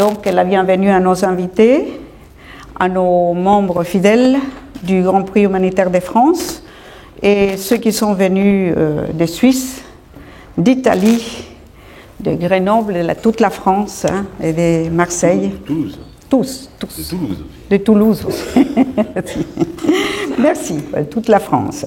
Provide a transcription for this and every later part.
donc la bienvenue à nos invités, à nos membres fidèles du Grand Prix humanitaire de France et ceux qui sont venus de Suisse, d'Italie, de Grenoble, de toute la France et de Marseille. Toulouse. Tous. De Toulouse. De Toulouse aussi. Merci, toute la France.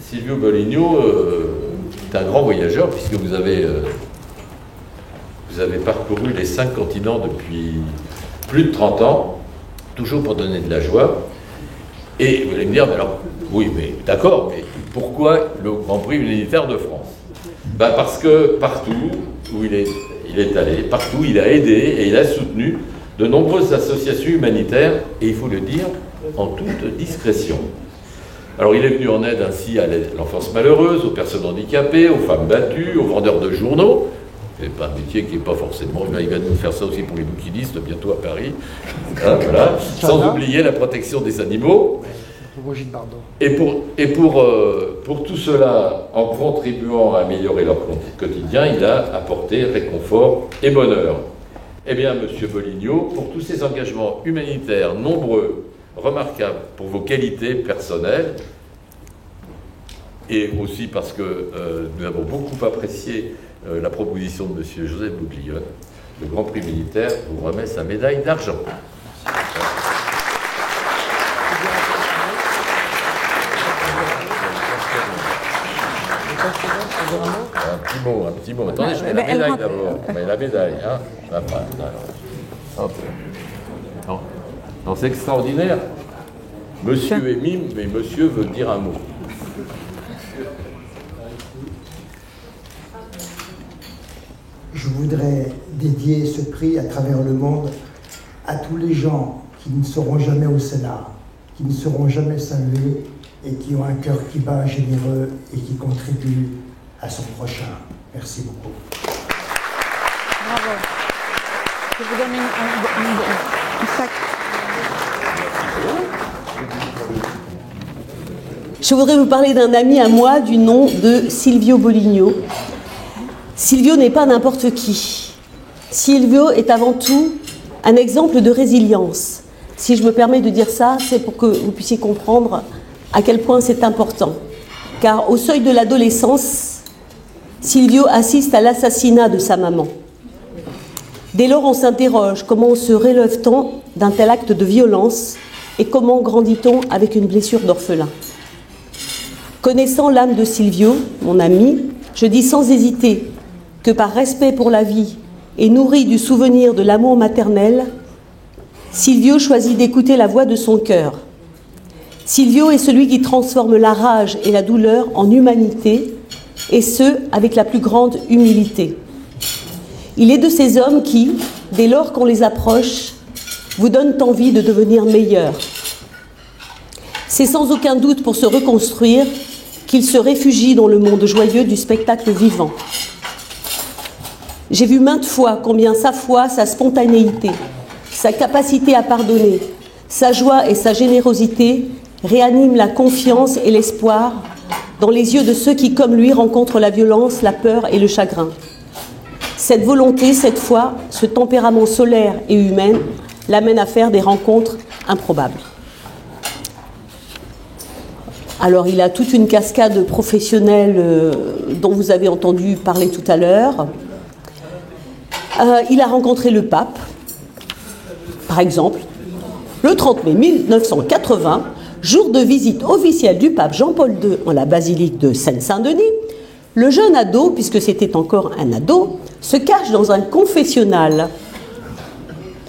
Silvio Boligno est un grand voyageur puisque vous avez parcouru les 5 continents depuis plus de 30 ans, toujours pour donner de la joie. Et vous allez me dire, mais alors, oui, mais d'accord, mais pourquoi le Grand Prix humanitaire de France? Parce que partout où il est allé, partout il a aidé et il a soutenu de nombreuses associations humanitaires, et il faut le dire, en toute discrétion. Alors il est venu en aide ainsi à l'enfance malheureuse, aux personnes handicapées, aux femmes battues, aux vendeurs de journaux. C'est pas un métier qui n'est pas forcément... Il va nous faire ça aussi pour les bouquinistes, bientôt à Paris. Voilà. Sans oublier la protection des animaux. Et pour tout cela, en contribuant à améliorer leur quotidien, il a apporté réconfort et bonheur. Eh bien, Monsieur Boligno, pour tous ces engagements humanitaires nombreux, remarquables pour vos qualités personnelles, et aussi parce que nous avons beaucoup apprécié la proposition de M. Joseph Bouglione, le Grand Prix militaire vous remet sa médaille d'argent. Un petit mot. Attendez, je mets la médaille d'abord. Mais la médaille, hein. Non, c'est extraordinaire. Monsieur est mime, mais monsieur veut dire un mot. Je voudrais dédier ce prix à travers le monde à tous les gens qui ne seront jamais au Sénat, qui ne seront jamais salués et qui ont un cœur qui bat, généreux et qui contribuent à son prochain. Merci beaucoup. Bravo. Je vous donne un sac. Je voudrais vous parler d'un ami à moi du nom de Silvio Boligno. Silvio n'est pas n'importe qui. Silvio est avant tout un exemple de résilience. Si je me permets de dire ça, c'est pour que vous puissiez comprendre à quel point c'est important. Car au seuil de l'adolescence, Silvio assiste à l'assassinat de sa maman. Dès lors, on s'interroge, comment se relève-t-on d'un tel acte de violence et comment grandit-on avec une blessure d'orphelin? Connaissant l'âme de Silvio, mon ami, je dis sans hésiter que par respect pour la vie et nourri du souvenir de l'amour maternel, Silvio choisit d'écouter la voix de son cœur. Silvio est celui qui transforme la rage et la douleur en humanité, et ce, avec la plus grande humilité. Il est de ces hommes qui, dès lors qu'on les approche, vous donnent envie de devenir meilleurs. C'est sans aucun doute pour se reconstruire qu'il se réfugie dans le monde joyeux du spectacle vivant. J'ai vu maintes fois combien sa foi, sa spontanéité, sa capacité à pardonner, sa joie et sa générosité réaniment la confiance et l'espoir dans les yeux de ceux qui, comme lui, rencontrent la violence, la peur et le chagrin. Cette volonté, cette foi, ce tempérament solaire et humain l'amène à faire des rencontres improbables. Alors, il a toute une cascade professionnelle dont vous avez entendu parler tout à l'heure. Il a rencontré le pape, par exemple, le 30 mai 1980, jour de visite officielle du pape Jean-Paul II en la basilique de Seine-Saint-Denis. Le jeune ado, puisque c'était encore un ado, se cache dans un confessionnal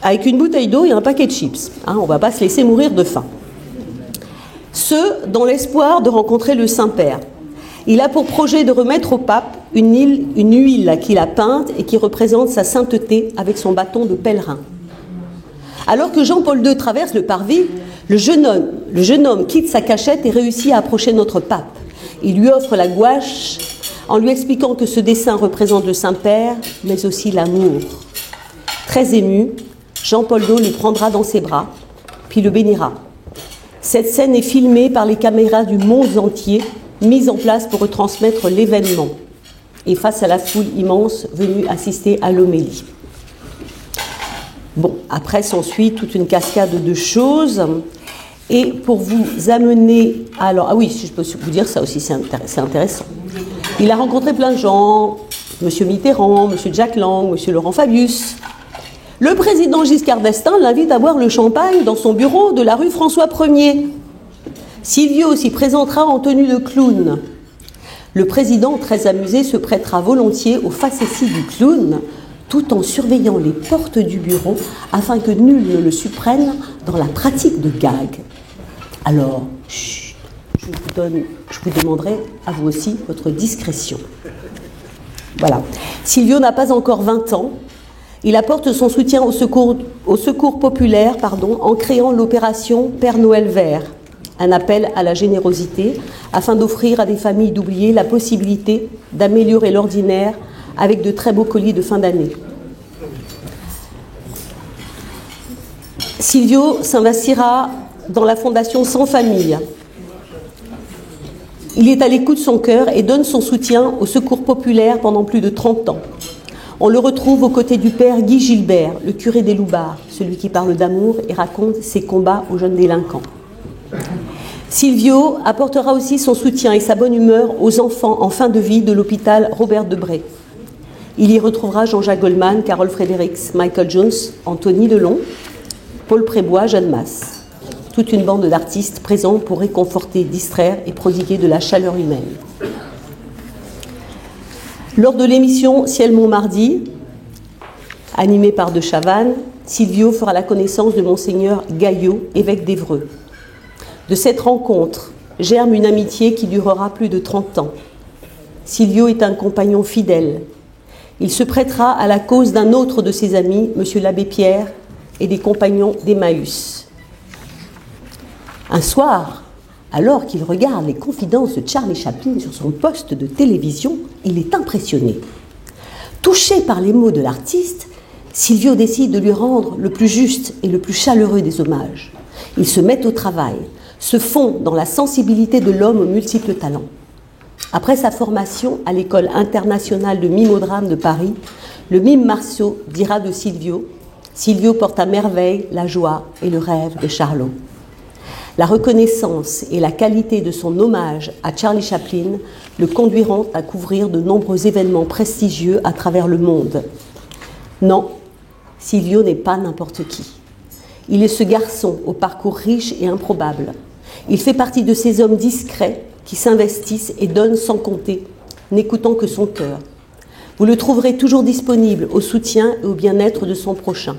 avec une bouteille d'eau et un paquet de chips. On ne va pas se laisser mourir de faim. Ce, dans l'espoir de rencontrer le Saint-Père. Il a pour projet de remettre au pape une huile qu'il a peinte et qui représente sa sainteté avec son bâton de pèlerin. Alors que Jean-Paul II traverse le parvis, le jeune homme quitte sa cachette et réussit à approcher notre pape. Il lui offre la gouache en lui expliquant que ce dessin représente le Saint-Père, mais aussi l'amour. Très ému, Jean-Paul II le prendra dans ses bras, puis le bénira. Cette scène est filmée par les caméras du monde entier mise en place pour retransmettre l'événement et face à la foule immense venue assister à l'homélie. Bon, après s'ensuit toute une cascade de choses. Et pour vous amener... Alors, ah oui, si je peux vous dire ça aussi, c'est intéressant. Il a rencontré plein de gens, M. Mitterrand, M. Jack Lang, M. Laurent Fabius. Le président Giscard d'Estaing l'invite à boire le champagne dans son bureau de la rue François 1er. Silvio s'y présentera en tenue de clown. Le président, très amusé, se prêtera volontiers aux facéties du clown, tout en surveillant les portes du bureau afin que nul ne le surprenne dans la pratique de gag. Alors, chut, je vous demanderai à vous aussi votre discrétion. Voilà. Silvio n'a pas encore 20 ans. Il apporte son soutien au secours populaire en créant l'opération Père Noël Vert, un appel à la générosité afin d'offrir à des familles d'oubliés la possibilité d'améliorer l'ordinaire avec de très beaux colis de fin d'année. Silvio s'investira dans la fondation Sans Famille. Il est à l'écoute de son cœur et donne son soutien au secours populaire pendant plus de 30 ans. On le retrouve aux côtés du père Guy Gilbert, le curé des Loubards, celui qui parle d'amour et raconte ses combats aux jeunes délinquants. Silvio apportera aussi son soutien et sa bonne humeur aux enfants en fin de vie de l'hôpital Robert Debré. Il y retrouvera Jean-Jacques Goldman, Carole Fredericks, Michael Jones, Anthony Delon, Paul Prébois, Jeanne Masse. Toute une bande d'artistes présents pour réconforter, distraire et prodiguer de la chaleur humaine. Lors de l'émission Ciel Montmardi, animée par De Chavannes, Silvio fera la connaissance de Monseigneur Gaillot, évêque d'Évreux. De cette rencontre germe une amitié qui durera plus de 30 ans. Silvio est un compagnon fidèle. Il se prêtera à la cause d'un autre de ses amis, M. l'abbé Pierre, et des compagnons d'Emmaüs. Un soir, alors qu'il regarde les confidences de Charlie Chaplin sur son poste de télévision, il est impressionné. Touché par les mots de l'artiste, Silvio décide de lui rendre le plus juste et le plus chaleureux des hommages. Il se met au travail, se fond dans la sensibilité de l'homme aux multiples talents. Après sa formation à l'école internationale de mimodrame de Paris, le mime Marceau dira de Silvio « Silvio porte à merveille la joie et le rêve de Charlot ». La reconnaissance et la qualité de son hommage à Charlie Chaplin le conduiront à couvrir de nombreux événements prestigieux à travers le monde. Non, Silvio n'est pas n'importe qui. Il est ce garçon au parcours riche et improbable. Il fait partie de ces hommes discrets qui s'investissent et donnent sans compter, n'écoutant que son cœur. Vous le trouverez toujours disponible au soutien et au bien-être de son prochain.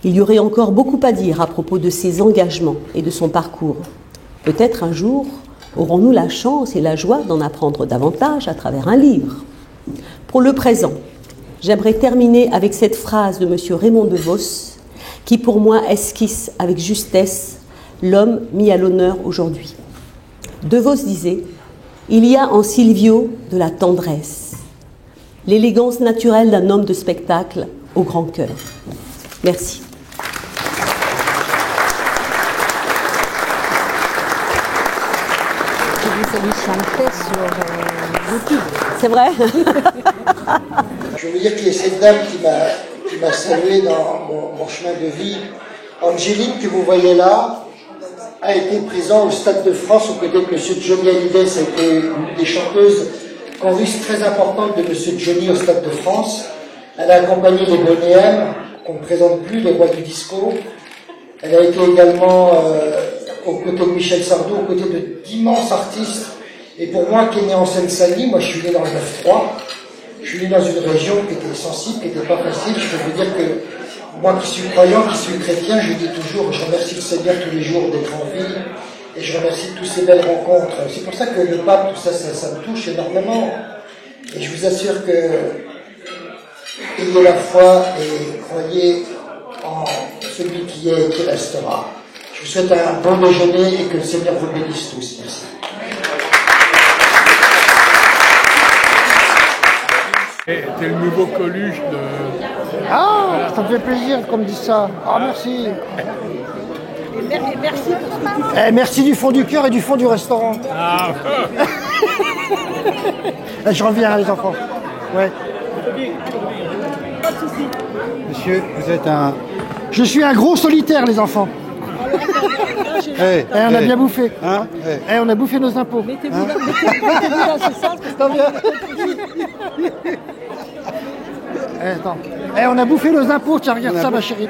Il y aurait encore beaucoup à dire à propos de ses engagements et de son parcours. Peut-être un jour aurons-nous la chance et la joie d'en apprendre davantage à travers un livre. Pour le présent, j'aimerais terminer avec cette phrase de M. Raymond DeVos, qui pour moi esquisse avec justesse l'homme mis à l'honneur aujourd'hui. DeVos disait « Il y a en Silvio de la tendresse, l'élégance naturelle d'un homme de spectacle au grand cœur. » Merci. Chanter sur YouTube. C'est vrai. Je veux dire qu'il y a cette dame qui m'a salué dans mon chemin de vie. Angéline, que vous voyez là, a été présente au Stade de France aux côtés de M. Johnny Hallyday. Ça a été une des chanteuses chorustes très importantes de M. Johnny au Stade de France. Elle a accompagné les Bonéens, qu'on ne présente plus, les rois du disco. Elle a été également aux côtés de Michel Sardou, aux côtés d'immenses artistes. Et pour moi, qui est né en Seine-Saint-Denis, moi je suis né dans le 9-3, je suis né dans une région qui était sensible, qui n'était pas facile. Je peux vous dire que moi qui suis croyant, qui suis chrétien, je dis toujours, je remercie le Seigneur tous les jours d'être en vie, et je remercie toutes ces belles rencontres. C'est pour ça que le pape, tout ça, ça me touche énormément. Et je vous assure que ayez la foi et croyez en celui qui est et qui restera. Je vous souhaite un bon déjeuner et que le Seigneur vous bénisse tous. Merci. T'es le nouveau Coluche de... Ah, ça me fait plaisir qu'on me dise ça. Ah, merci. Merci pour ce que tu Eh, merci du fond du cœur et du fond du restaurant. Eh, je reviens, les enfants. Ouais. Monsieur, vous êtes un... Je suis un gros solitaire, les enfants. Hey, Eh, on a bien bouffé. Hein? Hey. Eh, on a bouffé nos impôts. mettez-vous dans ce sens. Eh, attends. Eh, on a bouffé nos impôts. Tiens, regarde ça, ma chérie.